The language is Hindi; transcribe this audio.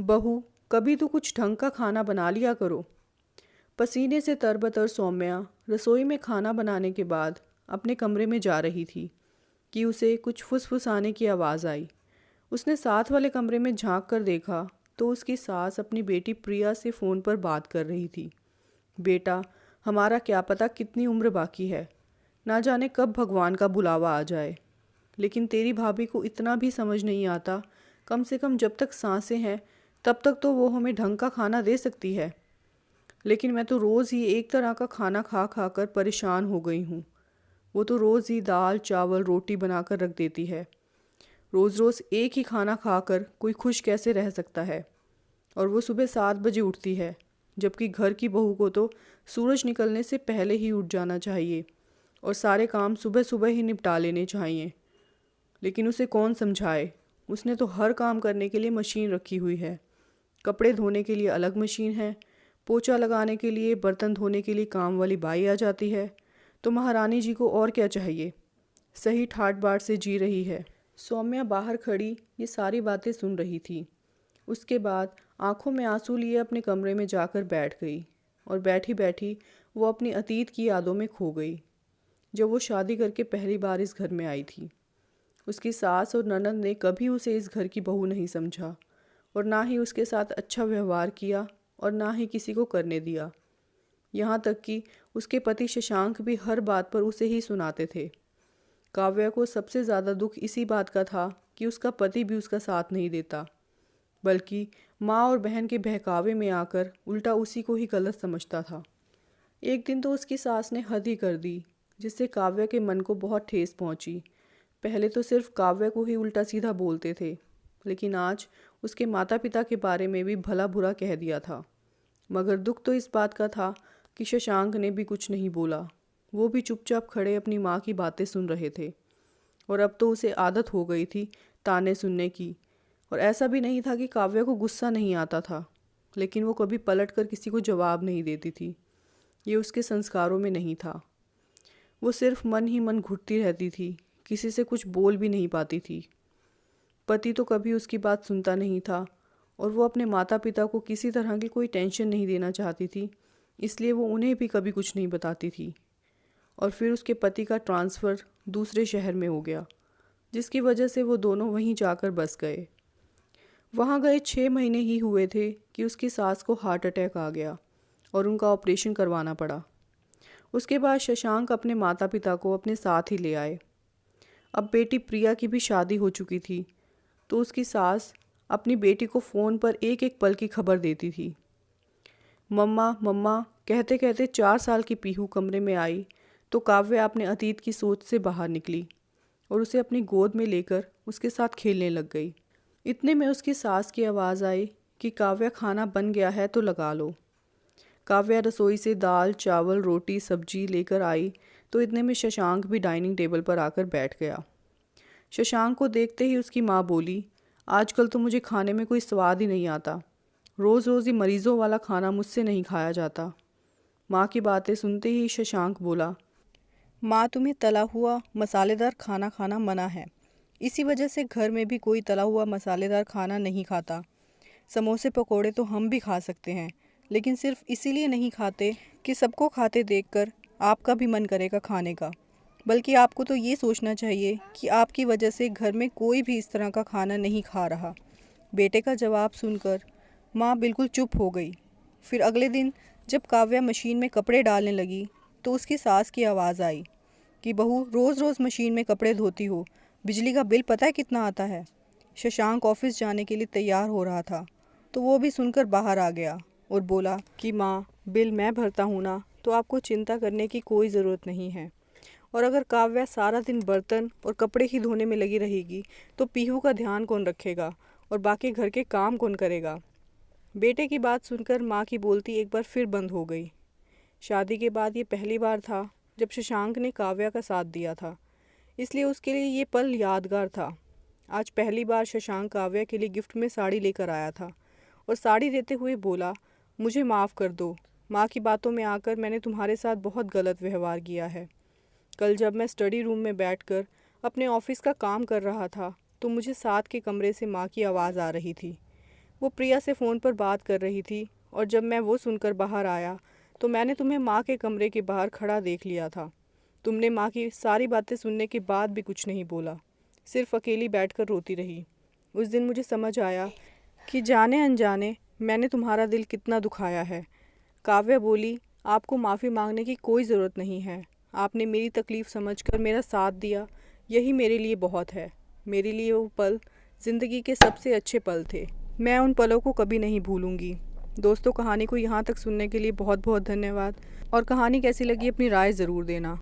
बहू, कभी तो कुछ ढंग का खाना बना लिया करो। पसीने से तरबतर सौम्या रसोई में खाना बनाने के बाद अपने कमरे में जा रही थी कि उसे कुछ फुसफुसाने की आवाज़ आई। उसने साथ वाले कमरे में झांक कर देखा तो उसकी सास अपनी बेटी प्रिया से फ़ोन पर बात कर रही थी। बेटा, हमारा क्या पता कितनी उम्र बाकी है, ना जाने कब भगवान का बुलावा आ जाए। लेकिन तेरी भाभी को इतना भी समझ नहीं आता, कम से कम जब तक सांसें हैं तब तक तो वो हमें ढंग का खाना दे सकती है। लेकिन मैं तो रोज़ ही एक तरह का खाना खा खा कर परेशान हो गई हूँ। वो तो रोज़ ही दाल चावल रोटी बनाकर रख देती है। रोज़ रोज़ एक ही खाना खाकर कोई खुश कैसे रह सकता है। और वो सुबह 7 बजे उठती है, जबकि घर की बहू को तो सूरज निकलने से पहले ही उठ जाना चाहिए और सारे काम सुबह सुबह ही निपटा लेने चाहिए। लेकिन उसे कौन समझाए, उसने तो हर काम करने के लिए मशीन रखी हुई है। कपड़े धोने के लिए अलग मशीन है, पोछा लगाने के लिए, बर्तन धोने के लिए काम वाली बाई आ जाती है। तो महारानी जी को और क्या चाहिए, सही ठाट बाट से जी रही है। सौम्या बाहर खड़ी ये सारी बातें सुन रही थी। उसके बाद आंखों में आंसू लिए अपने कमरे में जाकर बैठ गई और बैठी बैठी वो अपनी अतीत की यादों में खो गई, जब वो शादी करके पहली बार इस घर में आई थी। उसकी सास और ननद ने कभी उसे इस घर की बहू नहीं समझा और ना ही उसके साथ अच्छा व्यवहार किया और ना ही किसी को करने दिया। यहाँ तक कि उसके पति शशांक भी हर बात पर उसे ही सुनाते थे। काव्या को सबसे ज़्यादा दुख इसी बात का था कि उसका पति भी उसका साथ नहीं देता, बल्कि माँ और बहन के बहकावे में आकर उल्टा उसी को ही गलत समझता था। एक दिन तो उसकी सास ने हद ही कर दी, जिससे काव्या के मन को बहुत ठेस पहुंची। पहले तो सिर्फ काव्या को ही उल्टा सीधा बोलते थे, लेकिन आज उसके माता पिता के बारे में भी भला बुरा कह दिया था। मगर दुख तो इस बात का था कि शशांक ने भी कुछ नहीं बोला। वो भी चुपचाप खड़े अपनी माँ की बातें सुन रहे थे और अब तो उसे आदत हो गई थी ताने सुनने की। और ऐसा भी नहीं था कि काव्या को गुस्सा नहीं आता था, लेकिन वो कभी पलट कर किसी को जवाब नहीं देती थी। ये उसके संस्कारों में नहीं था। वो सिर्फ मन ही मन घुटती रहती थी, किसी से कुछ बोल भी नहीं पाती थी। पति तो कभी उसकी बात सुनता नहीं था और वो अपने माता पिता को किसी तरह की कोई टेंशन नहीं देना चाहती थी, इसलिए वो उन्हें भी कभी कुछ नहीं बताती थी। और फिर उसके पति का ट्रांसफ़र दूसरे शहर में हो गया, जिसकी वजह से वो दोनों वहीं जाकर बस गए। वहाँ गए 6 महीने ही हुए थे कि उसकी सास को हार्ट अटैक आ गया और उनका ऑपरेशन करवाना पड़ा। उसके बाद शशांक अपने माता पिता को अपने साथ ही ले आए। अब बेटी प्रिया की भी शादी हो चुकी थी, तो उसकी सास अपनी बेटी को फ़ोन पर एक एक पल की खबर देती थी। मम्मा मम्मा कहते कहते 4 साल की पीहू कमरे में आई तो काव्या अपने अतीत की सोच से बाहर निकली और उसे अपनी गोद में लेकर उसके साथ खेलने लग गई। इतने में उसकी सास की आवाज़ आई कि काव्या, खाना बन गया है तो लगा लो। काव्या रसोई से दाल चावल रोटी सब्जी लेकर आई तो इतने में शशांक भी डाइनिंग टेबल पर आकर बैठ गया। शशांक को देखते ही उसकी माँ बोली, आजकल तो मुझे खाने में कोई स्वाद ही नहीं आता। रोज़ रोज़ ही मरीज़ों वाला खाना मुझसे नहीं खाया जाता। माँ की बातें सुनते ही शशांक बोला, माँ, तुम्हें तला हुआ मसालेदार खाना खाना मना है। इसी वजह से घर में भी कोई तला हुआ मसालेदार खाना नहीं खाता। समोसे पकोड़े तो हम भी खा सकते हैं, लेकिन सिर्फ इसीलिए नहीं खाते कि सबको खाते देखकर आपका भी मन करेगा खाने का। बल्कि आपको तो ये सोचना चाहिए कि आपकी वजह से घर में कोई भी इस तरह का खाना नहीं खा रहा। बेटे का जवाब सुनकर माँ बिल्कुल चुप हो गई। फिर अगले दिन जब काव्या मशीन में कपड़े डालने लगी तो उसकी सास की आवाज़ आई कि बहू, रोज़ रोज़ मशीन में कपड़े धोती हो, बिजली का बिल पता है कितना आता है। शशांक ऑफिस जाने के लिए तैयार हो रहा था तो वो भी सुनकर बाहर आ गया और बोला कि माँ, बिल मैं भरता हूँ ना, तो आपको चिंता करने की कोई ज़रूरत नहीं है। और अगर काव्या सारा दिन बर्तन और कपड़े ही धोने में लगी रहेगी तो पीहू का ध्यान कौन रखेगा और बाकी घर के काम कौन करेगा। बेटे की बात सुनकर माँ की बोलती एक बार फिर बंद हो गई। शादी के बाद ये पहली बार था जब शशांक ने काव्या का साथ दिया था, इसलिए उसके लिए ये पल यादगार था। आज पहली बार शशांक काव्या के लिए गिफ्ट में साड़ी लेकर आया था और साड़ी देते हुए बोला, मुझे माफ़ कर दो, माँ की बातों में आकर मैंने तुम्हारे साथ बहुत गलत व्यवहार किया है। कल जब मैं स्टडी रूम में बैठकर अपने ऑफिस का काम कर रहा था तो मुझे साथ के कमरे से माँ की आवाज़ आ रही थी। वो प्रिया से फ़ोन पर बात कर रही थी और जब मैं वो सुनकर बाहर आया तो मैंने तुम्हें माँ के कमरे के बाहर खड़ा देख लिया था। तुमने माँ की सारी बातें सुनने के बाद भी कुछ नहीं बोला, सिर्फ अकेली बैठकर रोती रही। उस दिन मुझे समझ आया कि जाने अनजाने मैंने तुम्हारा दिल कितना दुखाया है। काव्या बोली, आपको माफ़ी मांगने की कोई ज़रूरत नहीं है। आपने मेरी तकलीफ़ समझकर मेरा साथ दिया, यही मेरे लिए बहुत है। मेरे लिए वो पल ज़िंदगी के सबसे अच्छे पल थे। मैं उन पलों को कभी नहीं भूलूंगी। दोस्तों, कहानी को यहाँ तक सुनने के लिए बहुत बहुत धन्यवाद और कहानी कैसी लगी अपनी राय ज़रूर देना।